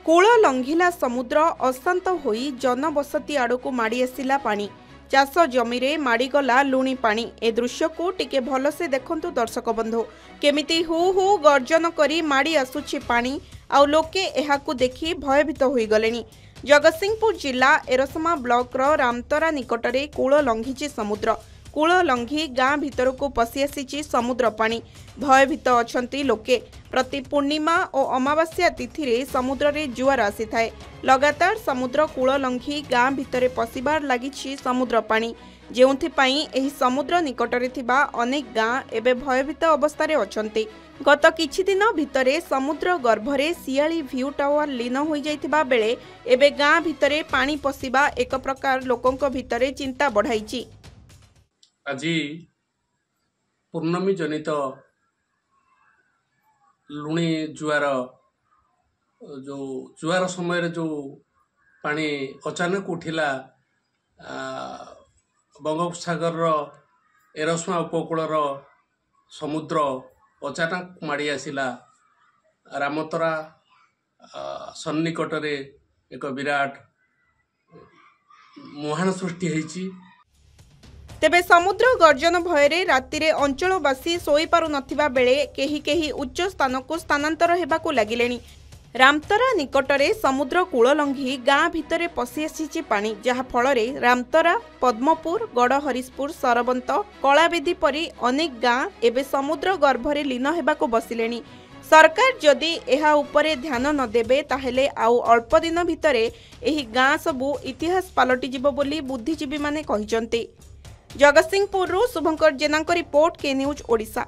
Cool लंघिला समुद्र अशांत होई जनबसती आड़क माड़ी आसिला पानी। चाष जमीरे माड़ीगला लुणी पानी। ए दृश्य को टिके भलसे देखंतु दर्शक बंधु, केमिति हु हु गर्जन करी माड़ी आसुछि पानी। आउ लोके एहाकु देखि भयभीत होई गलेनी। जगतसिंहपुर जिला एरसमा ब्लॉक रो रामतरा निकटरे कूल लंघिछि समुद्र। कूल लंघी गाँ भितर को पशि आसी समुद्र पानी। भयभीत अछंती लोके। प्रति पूर्णिमा और अमावास्या तिथि रे समुद्र रे जुआर आसी थाए। लगातार समुद्र कूल लंघी गाँ भितर पशिबार लागिछि समुद्र पानी, जेउथिपाई एही समुद्र निकटरे थिबा अनेक गाँ एबे भयभीत अवस्था अछंती। गत किछि दिन भितरे समुद्र गर्भरे सियाली भ्यू टावर लीन होई जाइथिबा बेले एबे गाँ भितरे पानी पशिबा एक प्रकार लोकंक भितरे चिंता बढ़ाइछि। आज पूर्णमी जनित लुणी जुआर जो जुआर समय जो पानी अचानक उठिला बंगोपसागर एरसमा उपकूलर समुद्र अचानक माड़ी आसिला रामतरा सन्निकटरे एक विराट महान सृष्टि होइछि। तेबे समुद्र गर्जन भୟରେ रातिरे अंचलवासी सोई पारु नथिबा बेले केही केही उच्च स्थान को स्थानांतर हेबाकु लागिलेनी। रामतरा निकटरे समुद्र कूल लंघी गाँ भितरे पशि आसीछि पानी, जहा फलरे रामतरा, पद्मपुर, गड़हरिशपुर, सरबंत, कलावेदी परी अनेक गाँ एबे समुद्र गर्भरे लीन हेबाकु बसिलेनी। सरकार जदि एहा उपरे ध्यान न देबे ताहेले आउ अल्प दिन भितरे एही गाँ सबु इतिहास पलटि जिवो बोली बुद्धिजीवी माने कहिसंती। जगतसिंहपुर शुभंकर जेना रिपोर्ट, के न्यूज ओडिशा।